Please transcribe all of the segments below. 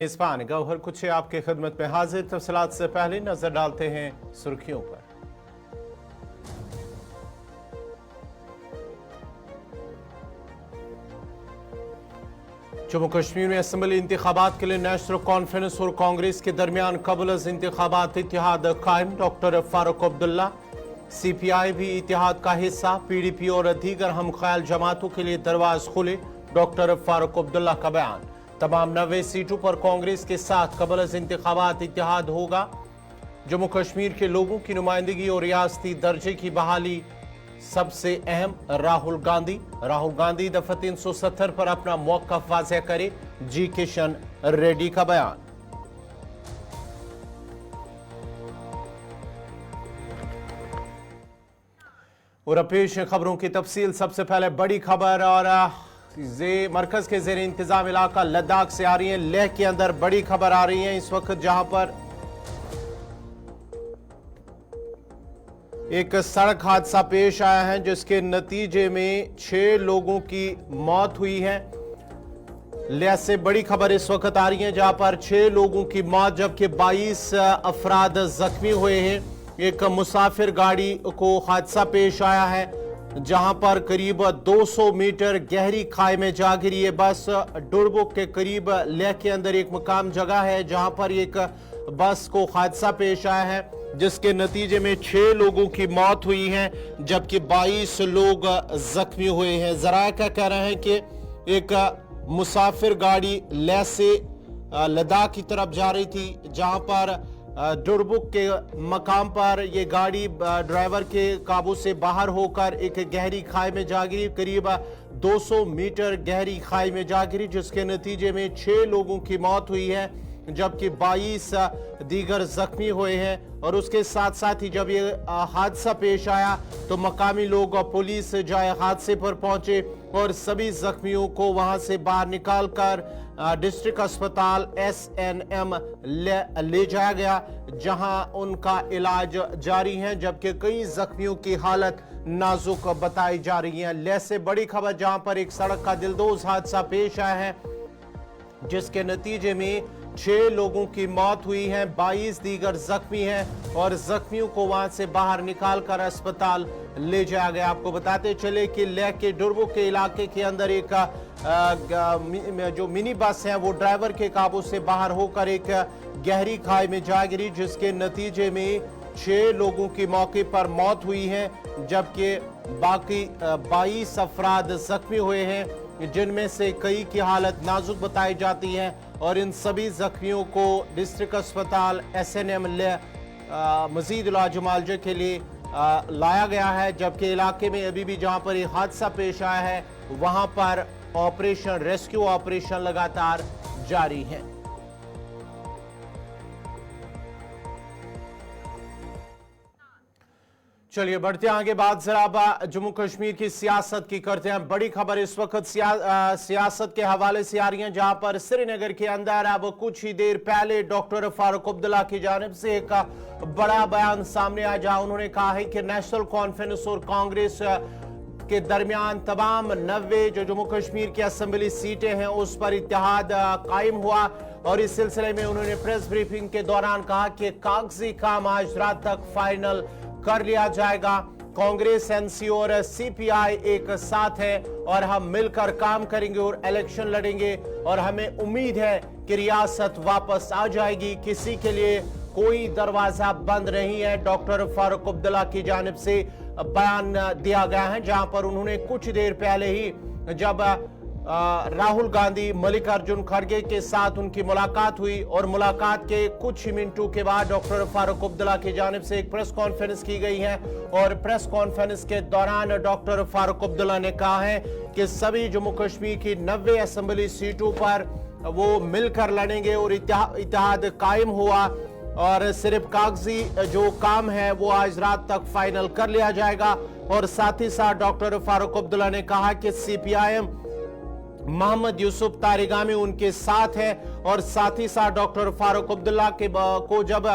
मेज़बान गौहर कुछ आपके खिदमत में हाजिर। तफसीलात से पहले नजर डालते हैं सुर्खियों पर। जम्मू कश्मीर में असम्बली इंतखाबात के लिए नेशनल कॉन्फ्रेंस और कांग्रेस के दरमियान कबल इंतखाबात इत्तेहाद कायम। डॉक्टर फारूक अब्दुल्ला CPI भी इत्तेहाद का हिस्सा। PDP और दीगर हम ख्याल जमातों के लिए दरवाज खुले। डॉक्टर फारूक अब्दुल्ला का बयान। तमाम 90 सीटों पर कांग्रेस के साथ कबल इंतखाबात इत्तेहाद होगा। जम्मू कश्मीर के लोगों की नुमाइंदगी और रियासती दर्जे की बहाली सबसे अहम। राहुल गांधी दफा 370 पर अपना मौक़िफ़ वाज़ेह करे। G किशन रेड्डी का बयान। और पेश खबरों की तफसील। सबसे पहले बड़ी खबर और मरकज के ज़ेर इंतजाम इलाका लद्दाख से आ रही है। लेह के अंदर बड़ी खबर आ रही है इस वक्त, जहां पर एक सड़क हादसा पेश आया है जिसके नतीजे में 6 लोगों की मौत हुई है। लेह से बड़ी खबर इस वक्त आ रही है जहां पर 6 लोगों की मौत जबकि 22 अफराद जख्मी हुए हैं। एक मुसाफिर गाड़ी को हादसा पेश आया है जहां पर करीब 200 मीटर गहरी खाई में जा गिरी है बस। डुरबुक के करीब लेह के अंदर एक मुकाम जगह है जहां पर एक बस को हादसा पेश आया है जिसके नतीजे में 6 लोगों की मौत हुई है जबकि 22 लोग जख्मी हुए हैं। ज़राए का कह रहे हैं कि एक मुसाफिर गाड़ी लेह से लद्दाख की तरफ जा रही थी जहां पर डुरबुक के मकाम पर यह गाड़ी ड्राइवर के काबू से बाहर होकर एक गहरी खाई में जा गिरी। करीब 200 मीटर गहरी खाई में जा गिरी जिसके नतीजे में 6 लोगों की मौत हुई है जबकि 22 दीगर जख्मी हुए हैं। और उसके साथ साथ ही जब ये हादसा पेश आया तो मकामी लोग और पुलिस जाए हादसे पर पहुंचे और सभी जख्मियों को वहां से बाहर निकालकर डिस्ट्रिक्ट अस्पताल SNM ले जाया गया जहां उनका इलाज जारी है जबकि कई जख्मियों की हालत नाजुक बताई जा रही है। लेह से बड़ी खबर जहां पर एक सड़क का दिलदोज हादसा पेश आया है जिसके नतीजे में 6 लोगों की मौत हुई है, 22 दीगर जख्मी हैं और जख्मियों को वहां से बाहर निकालकर अस्पताल ले जाया गया। आपको बताते चले कि लेह के डुरबुक के इलाके के अंदर एक जो मिनी बस है वो ड्राइवर के काबू से बाहर होकर एक गहरी खाई में जा गिरी जिसके नतीजे में 6 लोगों की मौके पर मौत हुई है जबकि बाकी 22 अफराद जख्मी हुए हैं जिनमें से कई की हालत नाजुक बताई जाती है और इन सभी जख्मियों को डिस्ट्रिक्ट अस्पताल SNM मजीद इलाज मुआवजे के लिए लाया गया है जबकि इलाके में अभी भी जहां पर यह हादसा पेश आया है वहां पर रेस्क्यू ऑपरेशन लगातार जारी है। चलिए बढ़ते हैं आगे। बात जरा जम्मू कश्मीर की सियासत की करते हैं। बड़ी खबर इस वक्त सियासत के हवाले से आ रही है जहां पर श्रीनगर के अंदर अब कुछ ही देर पहले डॉक्टर फारूक अब्दुल्ला की जानिब से एक बड़ा बयान सामने आया जहां उन्होंने कहा है कि नेशनल कॉन्फ्रेंस और कांग्रेस के दरमियान तमाम 90 जो जम्मू कश्मीर की असेंबली सीटें हैं उस पर इत्तेहाद कायम हुआ और इस सिलसिले में उन्होंने प्रेस ब्रीफिंग के दौरान कहा कि कागजी काम आज रात तक फाइनल कर लिया जाएगा। कांग्रेस NC और CPI एक साथ है और हम मिलकर काम करेंगे और इलेक्शन लड़ेंगे और हमें उम्मीद है कि रियासत वापस आ जाएगी। किसी के लिए कोई दरवाजा बंद नहीं है। डॉक्टर फारूक अब्दुल्ला की जानिब से बयान दिया गया है जहां पर उन्होंने कुछ देर पहले ही जब राहुल गांधी मल्लिकार्जुन खड़गे के साथ उनकी मुलाकात हुई और मुलाकात के कुछ ही मिनटों के बाद डॉक्टर फारूक अब्दुल्ला की जानिब से एक प्रेस कॉन्फ्रेंस की गई है और प्रेस कॉन्फ्रेंस के दौरान डॉक्टर फारूक अब्दुल्ला ने कहा है कि सभी जम्मू कश्मीर की 90 असेंबली सीटों पर वो मिलकर लड़ेंगे और इत्तेहाद कायम हुआ और सिर्फ कागजी जो काम है वो आज रात तक फाइनल कर लिया जाएगा। और साथ ही साथ डॉक्टर फारूक अब्दुल्ला ने कहा कि CPIM मोहम्मद यूसुफ तारिगामी उनके साथ है और साथ ही साथ डॉक्टर फारूक अब्दुल्ला को जब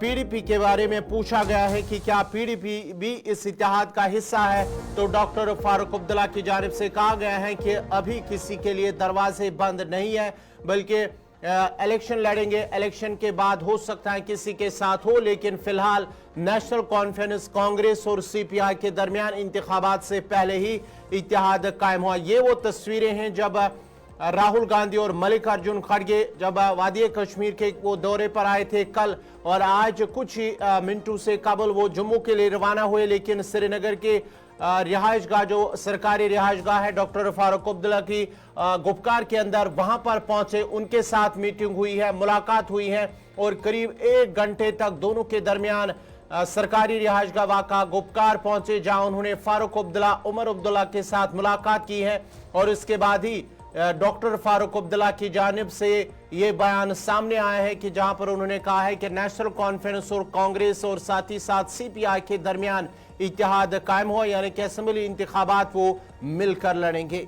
PDP के बारे में पूछा गया है कि क्या PDP भी इस इत्तेहाद का हिस्सा है तो डॉक्टर फारूक अब्दुल्ला की जानिब से कहा गया है कि अभी किसी के लिए दरवाजे बंद नहीं है बल्कि इलेक्शन लड़ेंगे, इलेक्शन के बाद हो सकता है किसी के साथ हो, लेकिन फिलहाल नेशनल कॉन्फ्रेंस कांग्रेस और सीपीआई के दरमियान इंतखाबात से पहले ही इत्तेहाद कायम हुआ। ये वो तस्वीरें हैं जब राहुल गांधी और मल्लिकार्जुन खड़गे जब वादी कश्मीर के वो दौरे पर आए थे कल, और आज कुछ ही मिनटों से कबल वो जम्मू के लिए रवाना हुए, लेकिन श्रीनगर के रिहाइशगाह जो सरकारी रिहाइशगाह है डॉक्टर फारूक अब्दुल्ला की गुपकार के अंदर, वहां पर पहुंचे, उनके साथ मीटिंग हुई है, मुलाकात हुई है और करीब 1 घंटे तक दोनों के दरमियान सरकारी रिहाइशगाह वाक़ा गुपकार पहुंचे, जहां उन्होंने फारूक अब्दुल्ला, उमर अब्दुल्ला के साथ मुलाकात की है। और इसके बाद ही डॉक्टर फारूक अब्दुल्ला की जानिब से ये बयान सामने आया है कि जहां पर उन्होंने कहा है कि नेशनल कॉन्फ्रेंस और कांग्रेस और साथ ही साथ सीपीआई के दरमियान इत्तेहाद कायम हुआ, यानी कि असेंबली इंतखाबात वो मिलकर लड़ेंगे।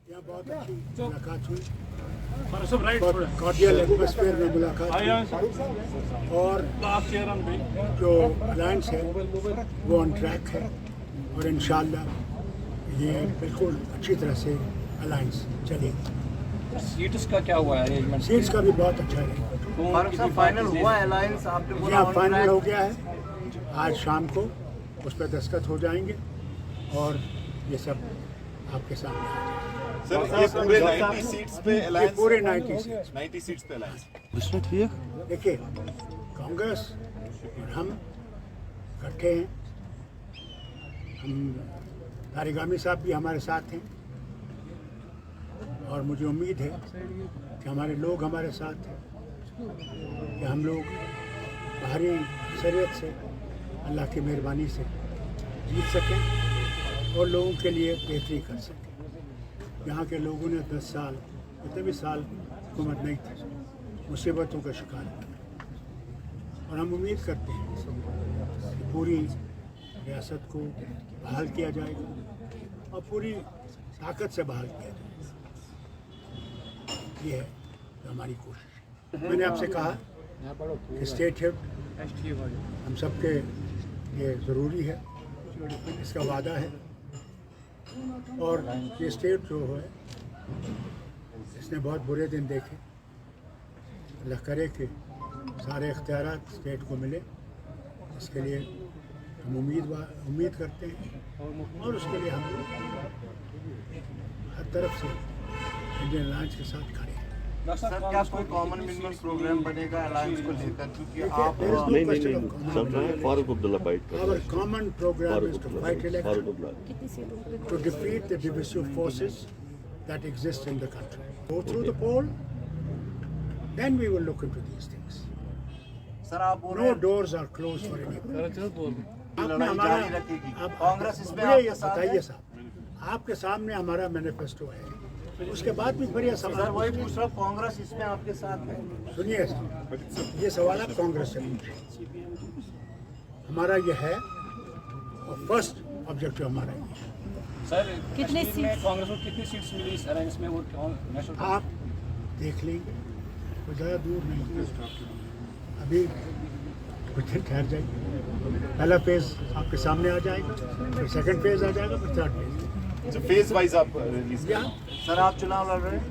बहुत अच्छी मुलाकात हुई, कॉर्डियल एटमॉस्फेयर में मुलाकात हुई और जो अलायंस है वो ऑन ट्रैक है और इंशाअल्लाह ये बिल्कुल अच्छी तरह से अलायंस चलेगी। सीट्स का क्या हुआ है? सीट्स का भी बहुत अच्छा है। फाइनल हुआ है अलायंस, आपने बोला यहाँ फाइनल हो गया है, आज शाम को उस पर दस्तखत हो जाएंगे और ये सब आपके सामने आ जाएगा। सर ये पूरे 90 सीट्स पे अलायंस, पूरे 90 सीट्स पे अलायंस। देखिए, कांग्रेस और हम इकट्ठे हैं, हम तारिगामी साहब भी हमारे साथ हैं और मुझे उम्मीद है कि हमारे लोग हमारे साथ हैं, कि हम लोग बाहरी अक्सरियत से अल्लाह की मेहरबानी से जीत सकें और लोगों के लिए बेहतरी कर सकें। यहाँ के लोगों ने 10 साल, इतने भी साल हुकूमत नहीं थी, मुसीबतों का शिकार बने और हम उम्मीद करते हैं कि पूरी रियासत को बहाल किया जाएगा और पूरी ताकत से बहाल किया जाएगा। ये है हमारी कोशिश। मैंने आपसे कहा कि स्टेट हेड हम सबके लिए ज़रूरी है, इसका वादा है और ये स्टेट जो है इसने बहुत बुरे दिन देखे। अल्लाह करे कि सारे इख्तियारात स्टेट को मिले, इसके लिए हम उम्मीद करते हैं और उसके लिए हम हर तरफ से इंडियन अलायंस के साथ खड़े हैं। सर, क्या कोई कॉमन मिनिमम प्रोग्राम बनेगा अलायंस को लेकर? क्योंकि आप Farooq Abdullah fight Our common program is to fight election, to defeat the divisive forces that exist in the country. Go through the poll, then we will look into these things. Sir, आप No doors are closed for anyone. आपने हमारा कांग्रेस इसमें बताइए साहब, आपके सामने हमारा manifesto है, उसके बाद भी फिर ये सर सवाल वही पूछ रहा हूँ, कांग्रेस इसमें आपके साथ है? सुनिए, ये सवाल आप कांग्रेस से पूछिए। हमारा ये है और फर्स्ट ऑब्जेक्टिव हमारा ये है। सर, कितने सीट कांग्रेस को कितनी सीट्स मिली इस अलायंस में? वो नेशनल आप देख लेंगे, कोई ज़्यादा दूर नहीं, अभी कुछ दिन ठहर जाइए, पहला फेज आपके सामने आ जाएगा, फिर सेकंड फेज आ जाएगा, फिर थर्ड फेज। तो फेज वाइज आप रिलीज क्या सर, आप चुनाव लड़ रहे हैं?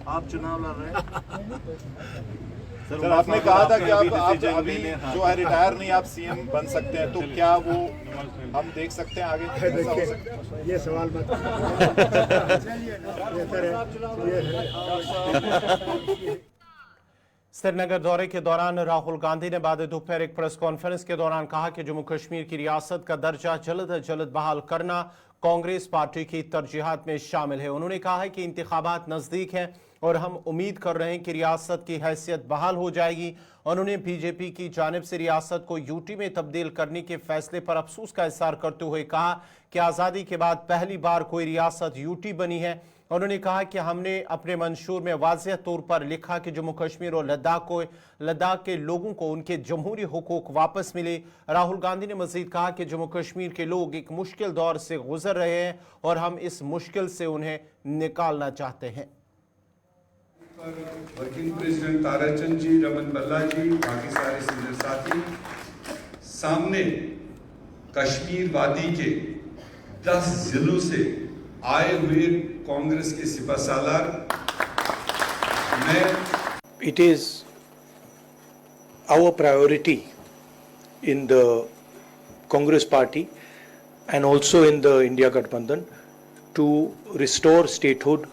आप चुनाव लड़ रहे हैं? सर आपने कहा था कि आप अभी जो है रिटायर नहीं, आप सीएम बन सकते हैं, तो क्या वो हम देख सकते हैं आगे? देखिए, ये सवाल मत श्रीनगर दौरे के दौरान राहुल गांधी ने बाद दोपहर एक प्रेस कॉन्फ्रेंस के दौरान कहा कि जम्मू कश्मीर की रियासत का दर्जा जल्द अज जल्द बहाल करना कांग्रेस पार्टी की तरजीहात में शामिल है। उन्होंने कहा है कि इंतखाबात नजदीक हैं और हम उम्मीद कर रहे हैं कि रियासत की हैसियत बहाल हो जाएगी। उन्होंने बीजेपी की जानिब से रियासत को यूटी में तब्दील करने के फैसले पर अफसोस का इज़हार करते हुए कहा कि आज़ादी के बाद पहली बार कोई रियासत यूटी बनी है। उन्होंने कहा कि हमने अपने मंशूर में वाज़ेह तौर पर लिखा कि जम्मू कश्मीर और लद्दाख के लोगों को उनके जमहूरी हुकूक वापस मिले। राहुल गांधी ने मजीद कहा कि जम्मू कश्मीर के लोग एक मुश्किल दौर से गुजर रहे हैं और हम इस मुश्किल से उन्हें निकालना चाहते हैं। वर्किंग प्रेसिडेंट ताराचंद जी, रमन बल्ला जी, बाकी सारे सीनियर साथी, सामने कश्मीर वादी के 10 जिलों से आए हुए कांग्रेस के सिपाहसालार मैं It is our priority in the Congress party and also in the India Gathbandhan to restore statehood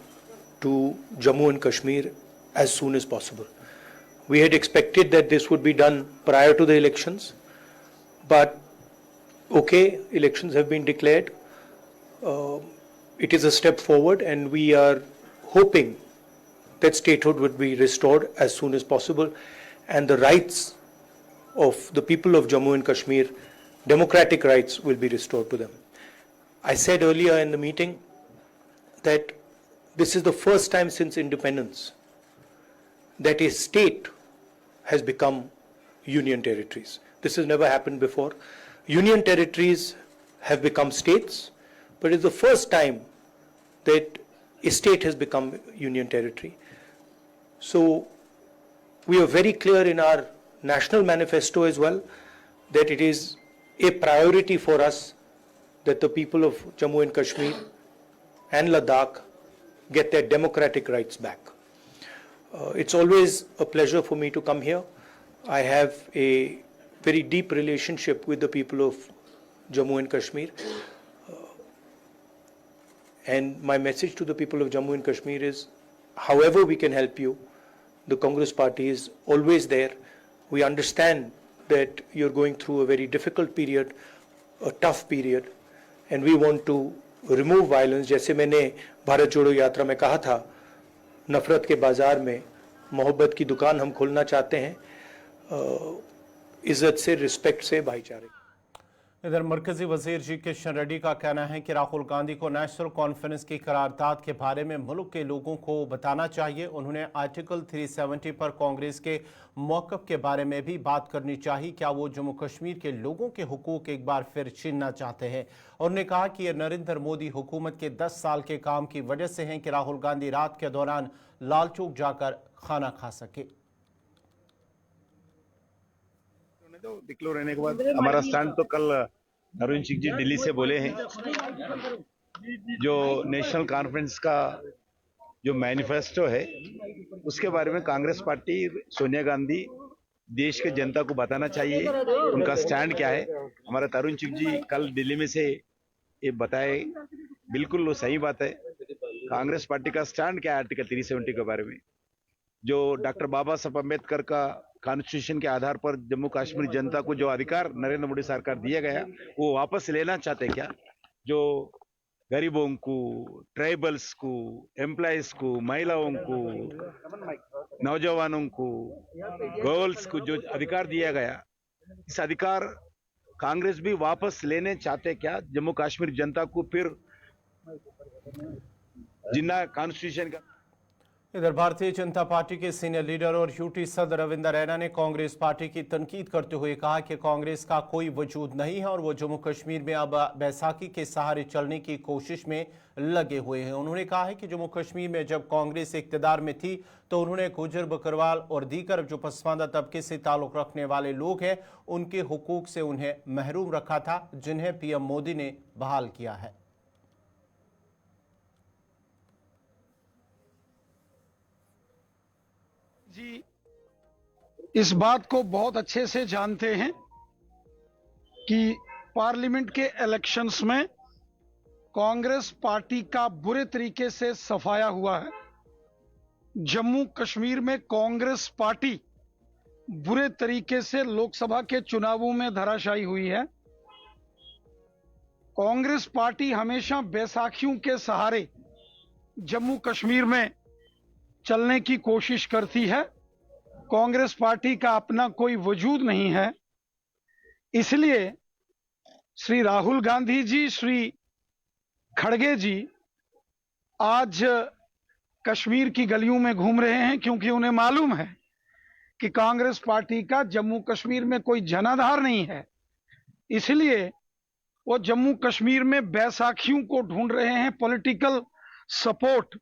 to Jammu and Kashmir as soon as possible. We had expected that this would be done prior to the elections, but okay, elections have been declared. It is a step forward and we are hoping that statehood would be restored as soon as possible and the rights of the people of Jammu and Kashmir, democratic rights, will be restored to them. I said earlier in the meeting that this is the first time since independence that a state has become union territories. This has never happened before. Union territories have become states, but it's the first time that a state has become union territory. So we are very clear in our national manifesto as well that it is a priority for us that the people of Jammu and Kashmir and Ladakh get their democratic rights back. It's always a pleasure for me to come here. I have a very deep relationship with the people of Jammu and Kashmir. And my message to the people of Jammu and Kashmir is, however we can help you, the Congress party is always there. We understand that you're going through a very difficult period, a tough period, and we want to remove violence. जैसे मैंने भारत जोड़ो यात्रा में कहा था, नफरत के बाजार में मोहब्बत की दुकान हम खोलना चाहते हैं, इज्जत से, रिस्पेक्ट से, भाईचारे। इधर मरकजी वजीर जी किशन रेड्डी का कहना है कि राहुल गांधी को नेशनल कॉन्फ्रेंस की करारदाद के बारे में मुल्क के लोगों को बताना चाहिए। उन्होंने आर्टिकल 370 पर कांग्रेस के मौक़िफ़ के बारे में भी बात करनी चाहिए। क्या वो जम्मू कश्मीर के लोगों के हुकूक एक बार फिर छीनना चाहते हैं? उन्होंने कहा कि ये नरेंद्र मोदी हुकूमत के 10 साल के काम की वजह से हैं कि राहुल गांधी रात के दौरान लाल चौक जाकर खाना खा सके। डिक्लेयर रहने के बाद हमारा स्टैंड तो कल नवीन सिंह जी दिल्ली से बोले हैं। जो नेशनल कॉन्फ्रेंस का जो मैनिफेस्टो है उसके बारे में कांग्रेस पार्टी सोनिया गांधी देश के जनता को बताना चाहिए उनका स्टैंड क्या है। हमारा तरुण चुग जी कल दिल्ली में से ये बताए, बिल्कुल वो सही बात है। कांग्रेस पार्टी का स्टैंड क्या है आर्टिकल 370 के बारे में, जो डॉक्टर बाबा साहब अम्बेडकर का कॉन्स्टिट्यूशन के आधार पर जम्मू कश्मीर जनता को जो अधिकार नरेंद्र मोदी सरकार दिया गया वो वापस लेना चाहते क्या? जो गरीबों को, ट्राइबल्स को, एम्प्लॉइज को, महिलाओं को, नौजवानों को, गर्ल्स को जो अधिकार दिया गया, इस अधिकार कांग्रेस भी वापस लेने चाहते क्या? जम्मू कश्मीर जनता को फिर जिन्ना कॉन्स्टिट्यूशन का। इधर भारतीय जनता पार्टी के सीनियर लीडर और यूटी सदर रविंदर रैना ने कांग्रेस पार्टी की तनकीद करते हुए कहा कि कांग्रेस का कोई वजूद नहीं है और वो जम्मू कश्मीर में अब बैसाखी के सहारे चलने की कोशिश में लगे हुए हैं। उन्होंने कहा है कि जम्मू कश्मीर में जब कांग्रेस इक़्तिदार में थी तो उन्होंने गुजर, बकरवाल और दीगर जो पसमानदा तबके से ताल्लुक़ रखने वाले लोग हैं उनके हुकूक से उन्हें महरूम रखा था, जिन्हें पीएम मोदी ने बहाल किया है। जी इस बात को बहुत अच्छे से जानते हैं कि पार्लियामेंट के इलेक्शंस में कांग्रेस पार्टी का बुरे तरीके से सफाया हुआ है। जम्मू कश्मीर में कांग्रेस पार्टी बुरे तरीके से लोकसभा के चुनावों में धराशायी हुई है। कांग्रेस पार्टी हमेशा बैसाखियों के सहारे जम्मू कश्मीर में चलने की कोशिश करती है। कांग्रेस पार्टी का अपना कोई वजूद नहीं है। इसलिए श्री राहुल गांधी जी, श्री खड़गे जी आज कश्मीर की गलियों में घूम रहे हैं क्योंकि उन्हें मालूम है कि कांग्रेस पार्टी का जम्मू कश्मीर में कोई जनाधार नहीं है। इसलिए वो जम्मू कश्मीर में बैसाखियों को ढूंढ रहे हैं, पॉलिटिकल सपोर्ट।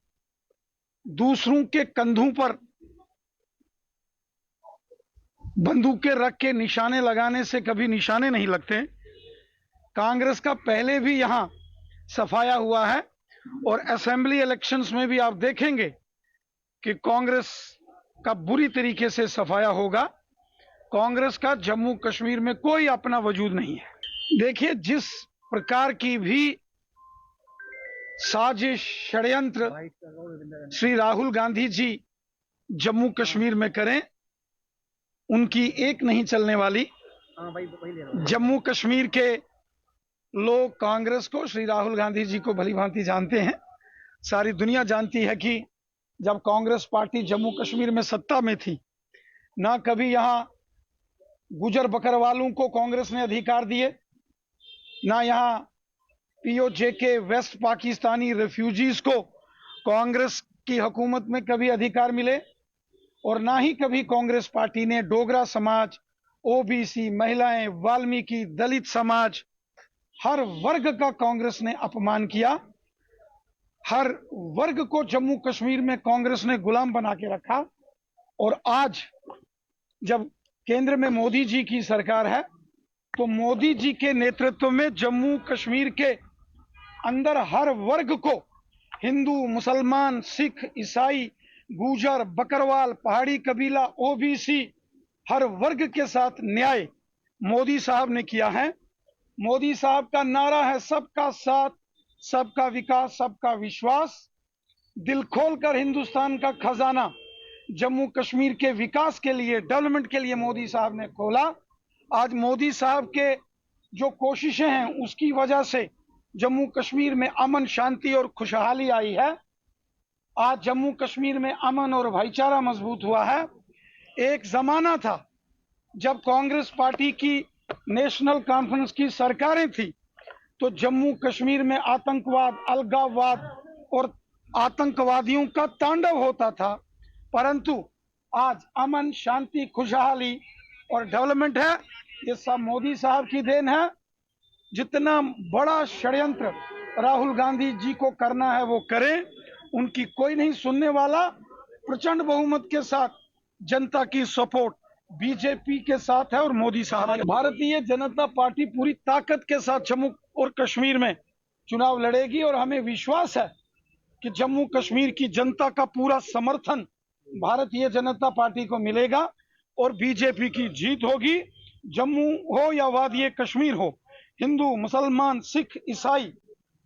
दूसरों के कंधों पर बंदूकें रख के निशाने लगाने से कभी निशाने नहीं लगते। कांग्रेस का पहले भी यहां सफाया हुआ है और असेंबली इलेक्शंस में भी आप देखेंगे कि कांग्रेस का बुरी तरीके से सफाया होगा। कांग्रेस का जम्मू कश्मीर में कोई अपना वजूद नहीं है। देखिए, जिस प्रकार की भी साजिश षड्यंत्र श्री राहुल गांधी जी जम्मू कश्मीर में करें, उनकी एक नहीं चलने वाली। जम्मू कश्मीर के लोग कांग्रेस को, श्री राहुल गांधी जी को भली भांति जानते हैं। सारी दुनिया जानती है कि जब कांग्रेस पार्टी जम्मू कश्मीर में सत्ता में थी, ना कभी यहां गुजर बकरवालों को कांग्रेस ने अधिकार दिए, ना यहां पीओजे के वेस्ट पाकिस्तानी रेफ्यूजीज को कांग्रेस की हुकूमत में कभी अधिकार मिले, और ना ही कभी कांग्रेस पार्टी ने डोगरा समाज, ओबीसी, महिलाएं, वाल्मीकि, दलित समाज, हर वर्ग का कांग्रेस ने अपमान किया। हर वर्ग को जम्मू कश्मीर में कांग्रेस ने गुलाम बना के रखा। और आज जब केंद्र में मोदी जी की सरकार है, तो मोदी जी के नेतृत्व में जम्मू कश्मीर के अंदर हर वर्ग को, हिंदू, मुसलमान, सिख, ईसाई, गुजर, बकरवाल, पहाड़ी कबीला, ओबीसी, हर वर्ग के साथ न्याय मोदी साहब ने किया है। मोदी साहब का नारा है सबका साथ, सबका विकास, सबका विश्वास। दिल खोलकर हिंदुस्तान का खजाना जम्मू कश्मीर के विकास के लिए, डेवलपमेंट के लिए मोदी साहब ने खोला। आज मोदी साहब के जो कोशिशें हैं, उसकी वजह से जम्मू कश्मीर में अमन, शांति और खुशहाली आई है। आज जम्मू कश्मीर में अमन और भाईचारा मजबूत हुआ है। एक जमाना था जब कांग्रेस पार्टी की नेशनल कॉन्फ्रेंस की सरकारें थी, तो जम्मू कश्मीर में आतंकवाद, अलगाववाद और आतंकवादियों का तांडव होता था। परंतु आज अमन, शांति, खुशहाली और डेवलपमेंट है। ये सब मोदी साहब की देन है। जितना बड़ा षड्यंत्र राहुल गांधी जी को करना है वो करें, उनकी कोई नहीं सुनने वाला। प्रचंड बहुमत के साथ जनता की सपोर्ट बीजेपी के साथ है और मोदी साहब। भारतीय जनता पार्टी पूरी ताकत के साथ जम्मू और कश्मीर में चुनाव लड़ेगी, और हमें विश्वास है कि जम्मू कश्मीर की जनता का पूरा समर्थन भारतीय जनता पार्टी को मिलेगा और बीजेपी की जीत होगी। जम्मू हो या वादी कश्मीर हो, हिंदू, मुसलमान, सिख, ईसाई,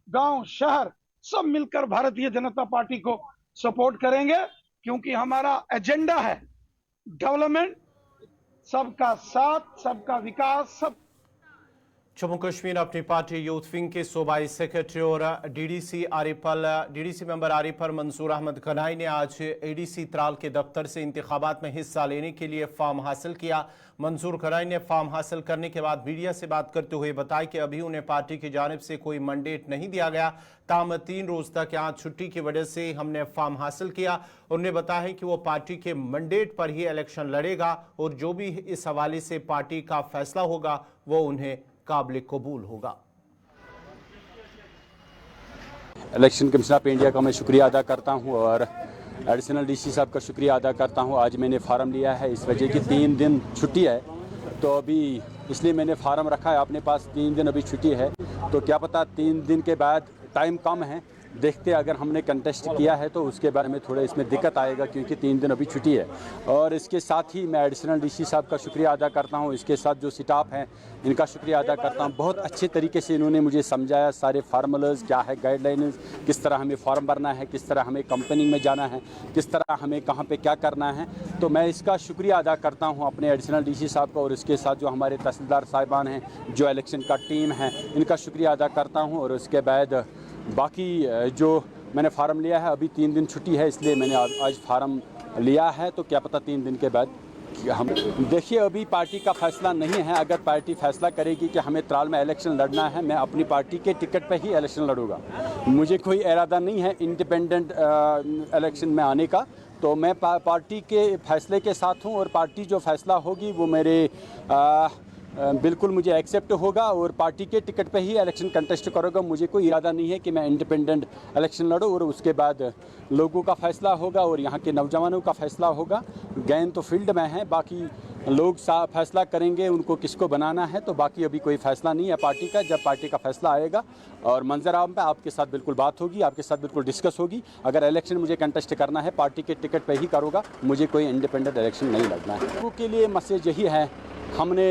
गांव, शहर सब मिलकर भारतीय जनता पार्टी को सपोर्ट करेंगे, क्योंकि हमारा एजेंडा है डेवलपमेंट, सबका साथ, सबका विकास। सब जम्मू कश्मीर अपनी पार्टी यूथ विंग के सूबाई सेक्रेटरी और डीडीसी मेंबर आरिफल मंसूर अहमद गनाई ने आज एडीसी त्राल के दफ्तर से इंतखाबात में हिस्सा लेने के लिए फॉर्म हासिल किया। मंसूर गनाई ने फॉर्म हासिल करने के बाद मीडिया से बात करते हुए बताया कि अभी उन्हें पार्टी की जानिब से कोई मैंडेट नहीं दिया गया। ताम 3 रोज तक यहाँ छुट्टी की वजह से हमने फॉर्म हासिल किया। उन्होंने बताया कि वो पार्टी के मैंडेट पर ही इलेक्शन लड़ेगा और जो भी इस हवाले से पार्टी का फैसला होगा वो उन्हें काबिल कबूल होगा। इलेक्शन कमीशन ऑफ इंडिया का मैं शुक्रिया अदा करता हूं और एडिशनल डीसी साहब का शुक्रिया अदा करता हूं। आज मैंने फार्म लिया है इस वजह की 3 दिन छुट्टी है, तो अभी इसलिए मैंने फार्म रखा है अपने पास। 3 दिन अभी छुट्टी है, तो क्या पता 3 दिन के बाद, टाइम कम है, देखते अगर हमने कंटेस्ट किया है तो उसके बारे में थोड़ा इसमें दिक्कत आएगा, क्योंकि 3 दिन अभी छुट्टी है। और इसके साथ ही मैं एडिशनल डीसी साहब का शुक्रिया अदा करता हूं, इसके साथ जो स्टाफ हैं इनका शुक्रिया अदा करता हूं। बहुत अच्छे तरीके से इन्होंने मुझे समझाया सारे फार्मूलाज क्या है, गाइडलाइंस, किस तरह हमें फॉर्म भरना है, किस तरह हमें कंपनी में जाना है, किस तरह हमें कहाँ पे क्या करना है। तो मैं इसका शुक्रिया अदा करता हूँ अपने एडिशनल डीसी साहब का, और इसके साथ जो हमारे तहसीलदार साहिबान हैं, जो इलेक्शन का टीम है, इनका शुक्रिया अदा करता हूँ। और उसके बाद बाकी जो मैंने फार्म लिया है, अभी 3 दिन छुट्टी है इसलिए मैंने आज फार्म लिया है, तो क्या पता 3 दिन के बाद हम देखिए। अभी पार्टी का फैसला नहीं है। अगर पार्टी फैसला करेगी कि हमें त्राल में इलेक्शन लड़ना है, मैं अपनी पार्टी के टिकट पे ही इलेक्शन लड़ूंगा। मुझे कोई इरादा नहीं है इंडिपेंडेंट इलेक्शन में आने का, तो मैं पार्टी के फैसले के साथ हूँ, और पार्टी जो फैसला होगी वो मेरे बिल्कुल मुझे एक्सेप्ट होगा, और पार्टी के टिकट पे ही इलेक्शन कंटेस्ट करूँगा। मुझे कोई इरादा नहीं है कि मैं इंडिपेंडेंट इलेक्शन लड़ूँ, और उसके बाद लोगों का फैसला होगा और यहाँ के नौजवानों का फैसला होगा। गेंद तो फील्ड में है, बाकी लोग फैसला करेंगे उनको किसको बनाना है। तो बाकी अभी कोई फैसला नहीं है पार्टी का। जब पार्टी का फैसला आएगा और मंजर आम पे आपके साथ बिल्कुल बात होगी, आपके साथ बिल्कुल डिस्कस होगी। अगर इलेक्शन मुझे कंटेस्ट करना है पार्टी के टिकट पे ही करूँगा, मुझे कोई इंडिपेंडेंट इलेक्शन नहीं लड़ना है। लोगों के लिए मैसेज यही है, हमने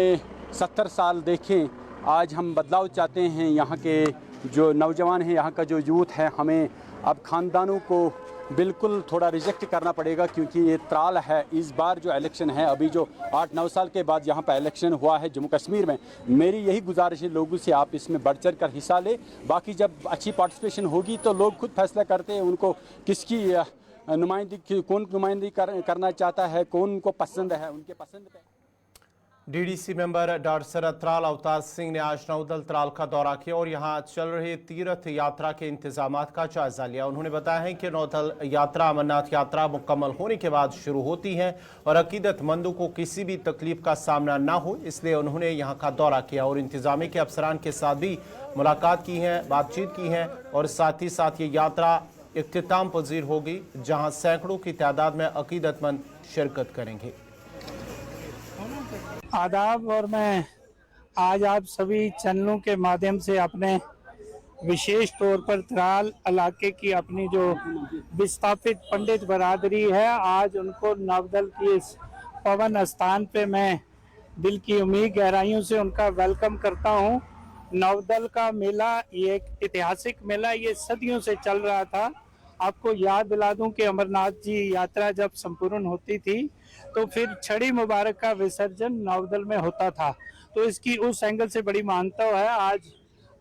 70 साल देखे, आज हम बदलाव चाहते हैं। यहाँ के जो नौजवान हैं, यहाँ का जो यूथ है, हमें अब ख़ानदानों को बिल्कुल थोड़ा रिजेक्ट करना पड़ेगा, क्योंकि ये त्राल है। इस बार जो इलेक्शन है, अभी जो 8-9 साल के बाद यहाँ पर इलेक्शन हुआ है जम्मू कश्मीर में, मेरी यही गुजारिश है लोगों से, आप इसमें बढ़ चढ़ कर हिस्सा ले। बाकी जब अच्छी पार्टिसिपेशन होगी तो लोग खुद फैसला करते हैं उनको किसकी नुमाइंदगी, कौन नुमाइंदगी करना चाहता है, कौन उनको पसंद है, उनके पसंद पे। डीडीसी मेंबर डॉक्टर सरद त्राल अवतार सिंह ने आज नौदल त्राल का दौरा किया और यहां चल रहे तीर्थ यात्रा के इंतजामात का जायजा लिया। उन्होंने बताया है कि नौदल यात्रा अमरनाथ यात्रा मुकम्मल होने के बाद शुरू होती है और अकीदतमंदों को किसी भी तकलीफ का सामना ना हो, इसलिए उन्होंने यहां का दौरा किया और इंतजामिया के अफसरान के साथ भी मुलाकात की है, बातचीत की है और साथ ही साथ ये यात्रा इख्तिताम पजीर होगी, जहाँ सैकड़ों की तादाद में अकीदतमंद शिरकत करेंगे। आदाब, और मैं आज आप सभी चैनलों के माध्यम से अपने विशेष तौर पर त्राल इलाके की अपनी जो विस्थापित पंडित बरादरी है, आज उनको नवदल की इस पवन स्थान पे मैं दिल की उम्मीद गहराइयों से उनका वेलकम करता हूं। नवदल का मेला ये एक ऐतिहासिक मेला, ये सदियों से चल रहा था। आपको याद दिला दूं कि अमरनाथ जी यात्रा जब संपूर्ण होती थी तो फिर छड़ी मुबारक का विसर्जन नवदल में होता था, तो इसकी उस एंगल से बड़ी मान्यता है।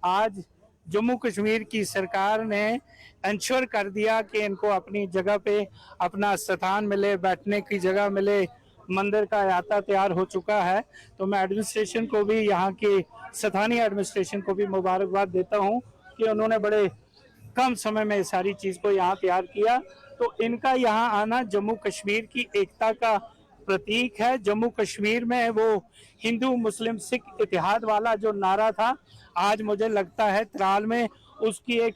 आज जम्मू कश्मीर की सरकार ने इंश्योर कर दिया कि इनको अपनी जगह पे अपना स्थान मिले, बैठने की जगह मिले, मंदिर का अहाता तैयार हो चुका है। तो मैं एडमिनिस्ट्रेशन को भी, यहाँ की स्थानीय एडमिनिस्ट्रेशन को भी मुबारकबाद देता हूँ कि उन्होंने बड़े कम समय में सारी चीज को यहाँ तैयार किया। तो इनका यहाँ आना जम्मू कश्मीर की एकता का प्रतीक है। जम्मू कश्मीर में वो हिंदू मुस्लिम सिख इतिहाद वाला जो नारा था, आज मुझे लगता है त्राल में उसकी एक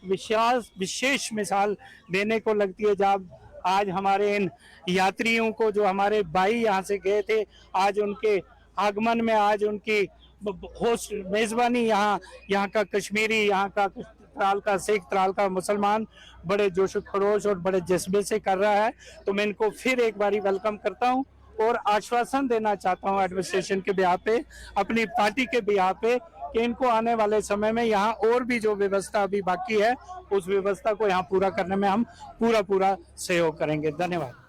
विशेष मिसाल देने को लगती है। जब आज हमारे इन यात्रियों को, जो हमारे भाई यहाँ से गए थे, आज उनके आगमन में, आज उनकी होस्ट मेजबानी यहाँ का कश्मीरी, यहाँ का त्राल का सिख, त्राल का मुसलमान बड़े जोश खरोश और बड़े जज्बे से कर रहा है। तो मैं इनको फिर एक बारी वेलकम करता हूँ और आश्वासन देना चाहता हूँ एडमिनिस्ट्रेशन के बिहाफ पे, अपनी पार्टी के बिहाफ पे, कि इनको आने वाले समय में यहाँ और भी जो व्यवस्था अभी बाकी है, उस व्यवस्था को यहाँ पूरा करने में हम पूरा सहयोग करेंगे। धन्यवाद।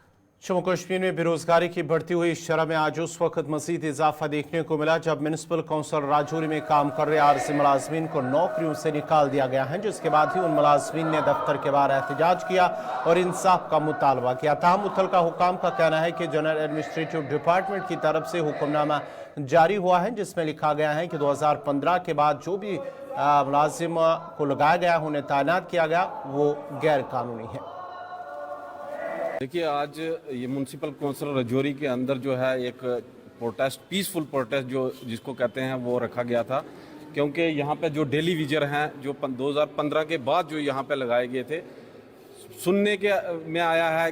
जम्मू कश्मीर में बेरोजगारी की बढ़ती हुई शरह में आज उस वक्त मजीद इजाफा देखने को मिला जब म्यूनिसिपल काउंसिल राजौरी में काम कर रहे आरजी मुलाजमीन को नौकरियों से निकाल दिया गया है, जिसके बाद ही उन मुलाजमीन ने दफ्तर के बाहर एहतजाज किया और इंसाफ का मुतालबा किया। ताहम मुतल्लिका हुकाम का कहना है कि जनरल एडमिनिस्ट्रेटिव डिपार्टमेंट की तरफ से हुक्मनामा जारी हुआ है, जिसमें लिखा गया है कि 2015 के बाद जो भी मुलाजिम को लगाया गया, उन्हें तैनात किया गया, वो गैर कानूनी है। देखिए, आज ये म्यूनसिपल काउंसिल राजौरी के अंदर जो है एक प्रोटेस्ट, पीसफुल प्रोटेस्ट जिसको कहते हैं, वो रखा गया था, क्योंकि यहाँ पे जो डेली विजर हैं जो 2015 के बाद जो यहाँ पे लगाए गए थे, सुनने के में आया है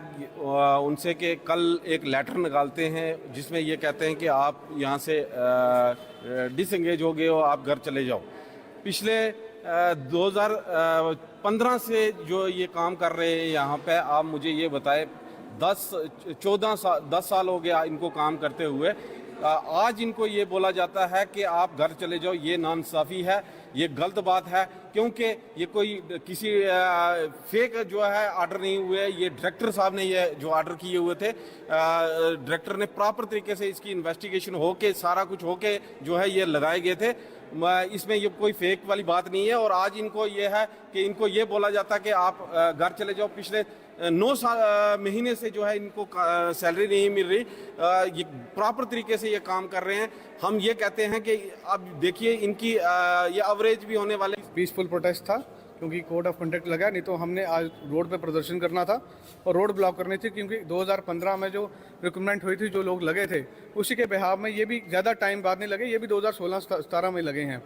उनसे कि कल एक लेटर निकालते हैं जिसमें ये कहते हैं कि आप यहाँ से डिसएंगेज हो गए हो, आप घर चले जाओ। पिछले 2015 से जो ये काम कर रहे हैं यहाँ पे, आप मुझे ये बताएं, 10 साल हो गया इनको काम करते हुए, आज इनको ये बोला जाता है कि आप घर चले जाओ। ये नाइंसाफी है, ये गलत बात है, क्योंकि ये कोई किसी फेक जो है ऑर्डर नहीं हुए। ये डायरेक्टर साहब ने ये जो ऑर्डर किए हुए थे, डायरेक्टर ने प्रॉपर तरीके से इसकी इन्वेस्टिगेशन होके, सारा कुछ होके जो है ये लगाए गए थे। इसमें ये कोई फेक वाली बात नहीं है। और आज इनको ये है कि इनको ये बोला जाता है कि आप घर चले जाओ। पिछले 9 महीने से जो है इनको सैलरी नहीं मिल रही, ये प्रॉपर तरीके से ये काम कर रहे हैं। हम ये कहते हैं कि अब देखिए इनकी ये एवरेज भी होने वाले। पीसफुल प्रोटेस्ट था, क्योंकि कोड ऑफ कंडक्ट लगा, नहीं तो हमने आज रोड पे प्रदर्शन करना था और रोड ब्लॉक करनी थी, क्योंकि 2015 में जो रिक्रूटमेंट हुई थी, जो लोग लगे थे, उसी के बिहाफ में ये भी ज़्यादा टाइम बाद नहीं लगे, ये भी 2016-17 में लगे हैं।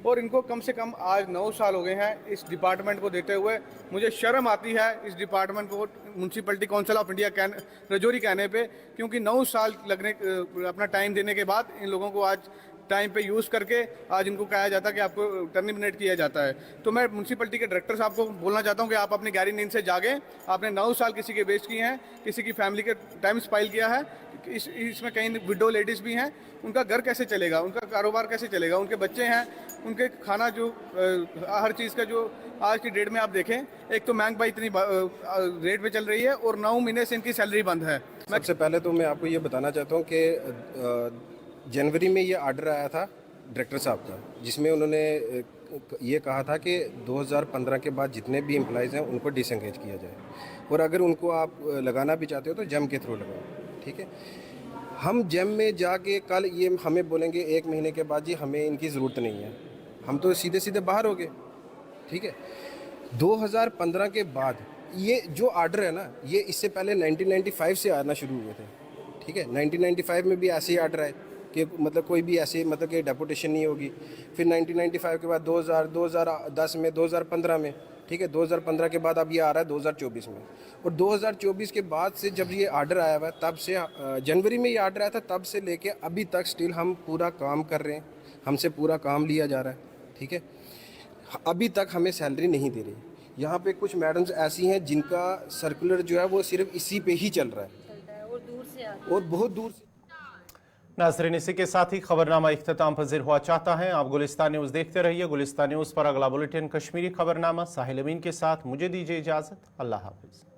और इनको कम से कम आज 9 साल हो गए हैं इस डिपार्टमेंट को देते हुए। मुझे शर्म आती है इस डिपार्टमेंट को municipality council of India Rajouri कहने पे, क्योंकि 9 साल लगने अपना टाइम देने के बाद इन लोगों को आज टाइम पे यूज़ करके आज इनको कहा जाता है कि आपको टर्मिनेट किया जाता है। तो मैं म्यूनसिपैलिटी के डायरेक्टर साहब को बोलना चाहता हूँ कि आप अपनी गहरी नींद से जागें। आपने 9 साल किसी के वेस्ट किए हैं, किसी की फैमिली के टाइम स्पाइल किया है। इसमें कई विडो लेडीज़ भी हैं, उनका घर कैसे चलेगा, उनका कारोबार कैसे चलेगा, उनके बच्चे हैं, उनके खाना जो हर चीज़ का जो आज की डेट में आप देखें, एक तो महंगाई इतनी रेट पे चल रही है और 9 महीने से इनकी सैलरी बंद है। सबसे पहले तो मैं आपको ये बताना चाहता हूँ कि जनवरी में ये ऑर्डर आया था डायरेक्टर साहब का, जिसमें उन्होंने ये कहा था कि 2015 के बाद जितने भी एम्प्लॉयज़ हैं उनको डिसंगेज किया जाए, और अगर उनको आप लगाना भी चाहते हो तो जम के थ्रू लगाओ। ठीक है, हम जम में जाके कल ये हमें बोलेंगे 1 महीने के बाद जी हमें इनकी ज़रूरत नहीं है, हम तो सीधे सीधे बाहर हो गए। ठीक है, 2015 के बाद ये जो ऑर्डर है ना, ये इससे पहले 1995 से आना शुरू हुए थे। ठीक है, 1995 में भी ऐसे ही ऑर्डर आए कि मतलब कोई भी ऐसे मतलब कि डेपुटेशन नहीं होगी। फिर 1995 के बाद 2010 में, 2015 में, ठीक है, 2015 के बाद अब ये आ रहा है 2024 में, और 2024 के बाद से जब ये ऑर्डर आया हुआ है, तब से जनवरी में ये ऑर्डर आया था, तब से लेके अभी तक स्टिल हम पूरा काम कर रहे हैं, हमसे पूरा काम लिया जा रहा है। ठीक है, अभी तक हमें सैलरी नहीं दे रही। यहाँ पे कुछ मैडम्स ऐसी हैं जिनका सर्कुलर जो है वो सिर्फ इसी पे ही चल रहा है और बहुत दूर से। नाज़रीन, इसी के साथ ही खबरनामा इख्तिताम पज़ीर हुआ चाहता है। आप गुलिस्तान न्यूज़ देखते रहिए। गुलिस्तान न्यूज़ पर अगला बुलेटिन कश्मीरी खबरनामा साहिल अमीन के साथ। मुझे दीजिए इजाज़त। अल्लाह हाफ़िज़।